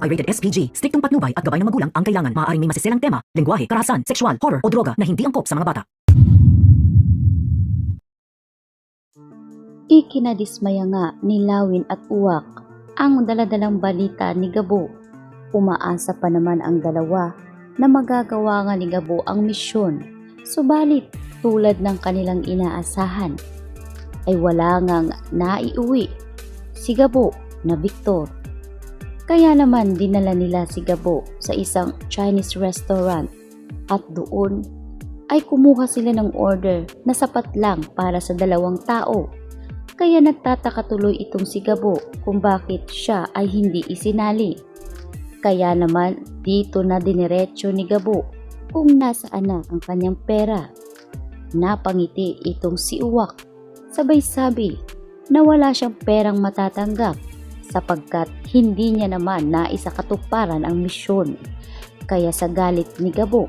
ay rated SPG. Striktong patnubay at gabay ng magulang ang kailangan. Maaaring may masiselang tema, lengguwahe, karahasan, sexual, horror o droga na hindi angkop sa mga bata. Ikinadismaya nga ni Lawin at Uwak ang daladalang balita ni Gabo. Umaasa pa naman ang dalawa na magagawa nga ni Gabo ang misyon. Subalit tulad ng kanilang inaasahan ay wala ngang naiuwi si Gabo na Victor. Kaya naman dinala nila si Gabo sa isang Chinese restaurant at doon ay kumuha sila ng order na sapat lang para sa 2 tao. Kaya nagtataka tuloy itong si Gabo kung bakit siya ay hindi isinali. Kaya naman dito na diniretso ni Gabo kung nasaan na ang kanyang pera. Napangiti itong si Uwak, sabay sabi na wala siyang perang matatanggap sapagkat hindi niya naman naisakatuparan ang misyon. Kaya sa galit ni Gabo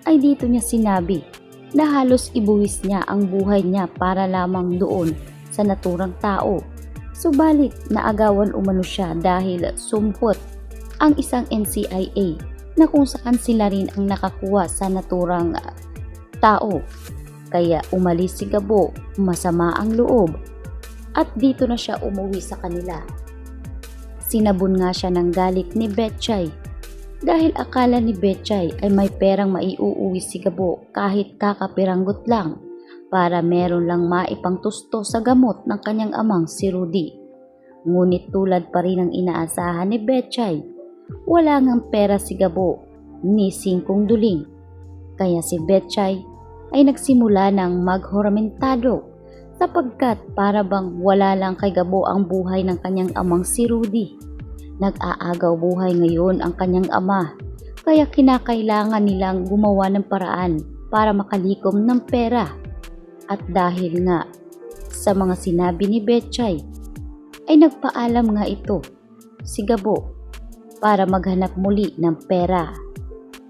ay dito niya sinabi na halos ibuwis niya ang buhay niya para lamang doon sa naturang tao. Subalit naagawan umano siya dahil sumpot ang isang NCIA na kung saan sila rin ang nakakuha sa naturang tao. Kaya umalis si Gabo, masama ang loob, at dito na siya umuwi sa kanila. Sinabon nga siya ng galit ni Betchay dahil akala ni Betchay ay may perang maiuuwi si Gabo kahit kakapiranggot lang para meron lang maipangtusto sa gamot ng kanyang amang si Rudy. Ngunit tulad pa rin ang inaasahan ni Betchay, wala ngang pera si Gabo ni 5 duling. Kaya si Betchay ay nagsimula ng maghuramentado sapagkat para bang wala lang kay Gabo ang buhay ng kanyang amang si Rudy. Nag-aagaw buhay ngayon ang kanyang ama, kaya kinakailangan nilang gumawa ng paraan para makalikom ng pera. At dahil nga sa mga sinabi ni Betchay, ay nagpaalam nga ito si Gabo para maghanap muli ng pera.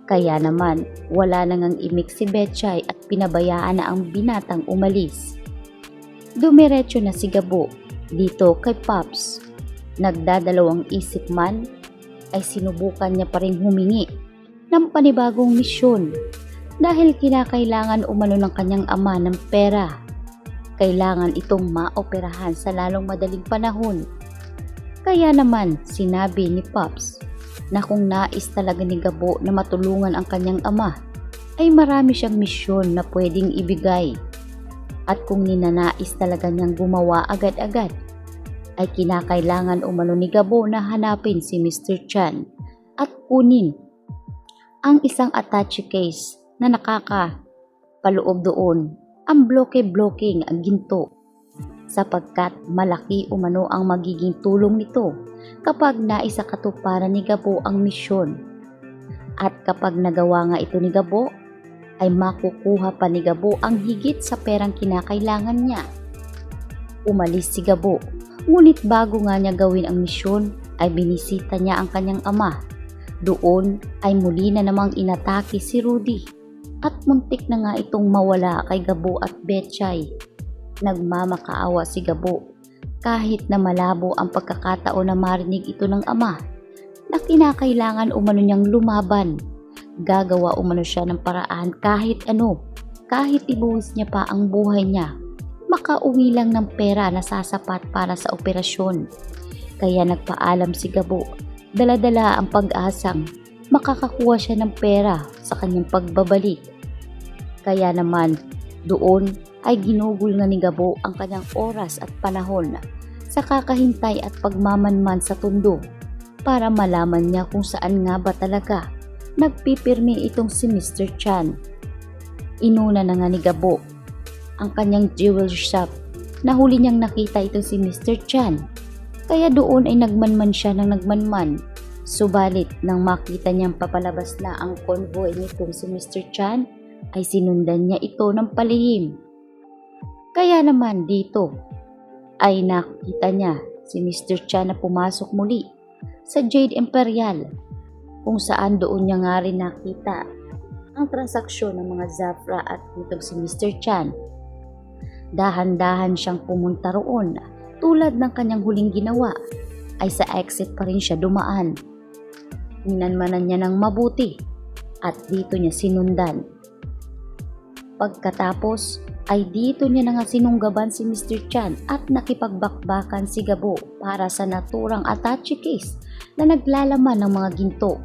Kaya naman wala nang imik si Betchay at pinabayaan na ang binatang umalis. Dumiretso na si Gabo dito kay Pops. Nagdadalawang isip man ay sinubukan niya pa rin humingi ng panibagong misyon dahil kinakailangan umano ng kanyang ama ng pera. Kailangan itong maoperahan sa lalong madaling panahon. Kaya naman sinabi ni Pops na kung nais talaga ni Gabo na matulungan ang kanyang ama ay marami siyang misyon na pwedeng ibigay. At kung ninanais talaga niyang gumawa agad-agad, ay kinakailangan umano ni Gabo na hanapin si Mr. Chan at kunin ang isang attache case na nakakapaloob doon ang bloke-bloking ginto sapagkat malaki umano ang magiging tulong nito kapag naisakatuparan ni Gabo ang misyon. At kapag nagawa nga ito ni Gabo, ay makukuha pa ni Gabo ang higit sa perang kinakailangan niya. Umalis si Gabo, ngunit bago nga niya gawin ang misyon ay binisita niya ang kanyang ama. Doon ay muli na namang inatake si Rudy at muntik na nga itong mawala kay Gabo at Betchay. Nagmamakaawa si Gabo kahit na malabo ang pagkakataon na marinig ito ng ama na kinakailangan umano niyang lumaban. Gagawa umano siya ng paraan kahit ano, kahit ibuwis niya pa ang buhay niya, makauwi lang ng pera na sasapat para sa operasyon. Kaya nagpaalam si Gabo, dala-dala ang pag-asang makakakuha siya ng pera sa kanyang pagbabalik. Kaya naman doon ay ginugol nga ni Gabo ang kanyang oras at panahon sa kakahintay at pagmamanman sa tundo para malaman niya kung saan nga ba talaga nagpipirmi itong si Mr. Chan. Inuna na nga ni Gabo ang kanyang jewel shop na huli niyang nakita itong si Mr. Chan. Kaya doon ay nagmanman siya ng nagmanman. Subalit nang makita niyang papalabas na ang convoy nitong si Mr. Chan ay sinundan niya ito ng palihim. Kaya naman dito ay nakita niya si Mr. Chan na pumasok muli sa Jade Imperial kung saan doon niya nga rin nakita ang transaksyon ng mga Zafra at nitong si Mr. Chan. Dahan-dahan siyang pumunta roon tulad ng kanyang huling ginawa ay sa exit pa rin siya dumaan. Minanmanan niya ng mabuti at dito niya sinundan. Pagkatapos ay dito niya na nga sinunggaban si Mr. Chan at nakipagbakbakan si Gabo para sa naturang attache case na naglalaman ng mga ginto.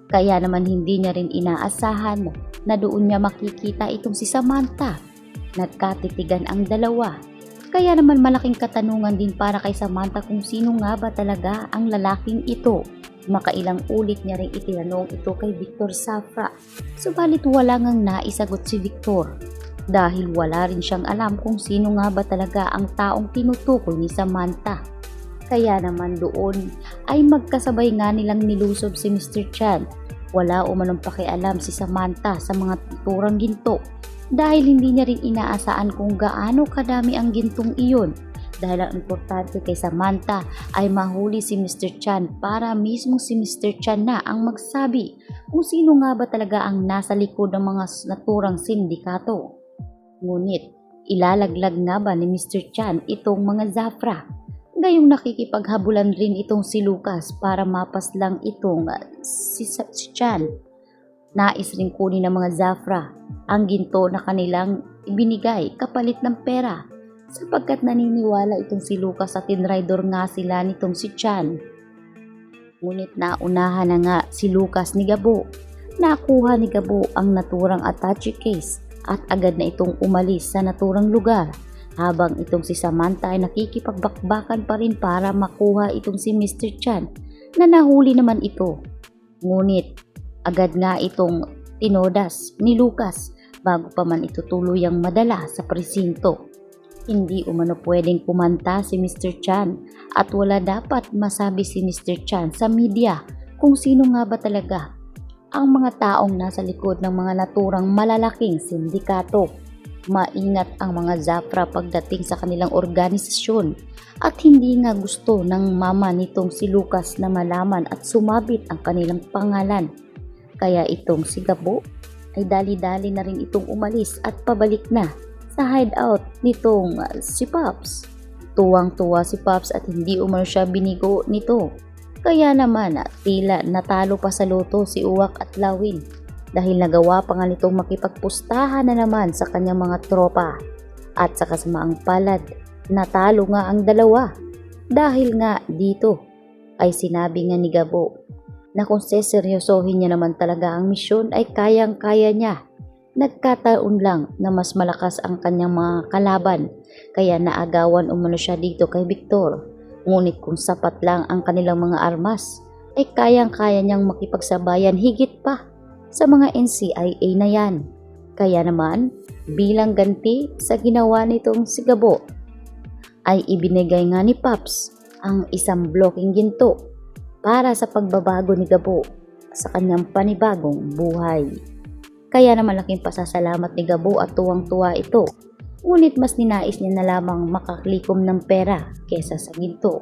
Kaya naman hindi niya rin inaasahan na doon niya makikita itong si Samantha. Nagkatitigan ang dalawa. Kaya naman malaking katanungan din para kay Samantha kung sino nga ba talaga ang lalaking ito. Makailang ulit niya rin itinanong ito kay Victor Safra. Subalit wala ngang naisagot si Victor. Dahil wala rin siyang alam kung sino nga ba talaga ang taong tinutukoy ni Samantha. Kaya naman doon ay magkasabay nga nilang nilusob si Mr. Chan. Wala umanong pakialam si Samantha sa mga turang ginto dahil hindi niya rin inaasaan kung gaano kadami ang gintong iyon. Dahil ang importante kay Samantha ay mahuli si Mr. Chan para mismo si Mr. Chan na ang magsabi kung sino nga ba talaga ang nasa likod ng mga naturang sindikato. Ngunit ilalaglag nga ba ni Mr. Chan itong mga Zafra? Gayong nakikipaghabulan rin itong si Lucas para mapaslang itong si Chan. Nais rin kunin ng mga Zafra ang ginto na kanilang ibinigay kapalit ng pera sapagkat naniniwala itong si Lucas at tinraidor nga sila nitong si Chan. Ngunit naunahan na nga si Lucas ni Gabo. Nakuha ni Gabo ang naturang attache case at agad na itong umalis sa naturang lugar habang itong si Samantha ay nakikipagbakbakan pa rin para makuha itong si Mr. Chan na nahuli naman ito. Ngunit agad nga itong tinodas ni Lucas bago pa man ito tuluyang madala sa presinto. Hindi umano pwedeng kumanta si Mr. Chan at wala dapat masabi si Mr. Chan sa media kung sino nga ba talaga ang mga taong nasa likod ng mga naturang malalaking sindikato. Maingat ang mga Zafra pagdating sa kanilang organisasyon at hindi nga gusto ng mama nitong si Lucas na malaman at sumabit ang kanilang pangalan. Kaya itong si Gabo ay dali-dali na rin itong umalis at pabalik na sa hideout nitong si Pops. Tuwang-tuwa si Pops at hindi umano siya binigo nito. Kaya naman tila natalo pa sa loto si Uwak at Lawin dahil nagawa pa nga nitong makipagpustahan na naman sa kanyang mga tropa. At sa kasamaang palad, natalo nga ang dalawa dahil nga dito ay sinabi nga ni Gabo na kung seseryosohin niya naman talaga ang misyon ay kayang-kaya niya. Nagkataon lang na mas malakas ang kanyang mga kalaban kaya naagawan umano siya dito kay Victor. Ngunit kung sapat lang ang kanilang mga armas, ay kayang-kaya niyang makipagsabayan higit pa sa mga NCIA na yan. Kaya naman, bilang ganti sa ginawa nitong si Gabo, ay ibinigay nga ni Pops ang isang bloking ginto para sa pagbabago ni Gabo sa kanyang panibagong buhay. Kaya naman laking pasasalamat ni Gabo at tuwang-tuwa ito. Ngunit mas ninais niya na lamang makaklikom ng pera kesa sa ginto.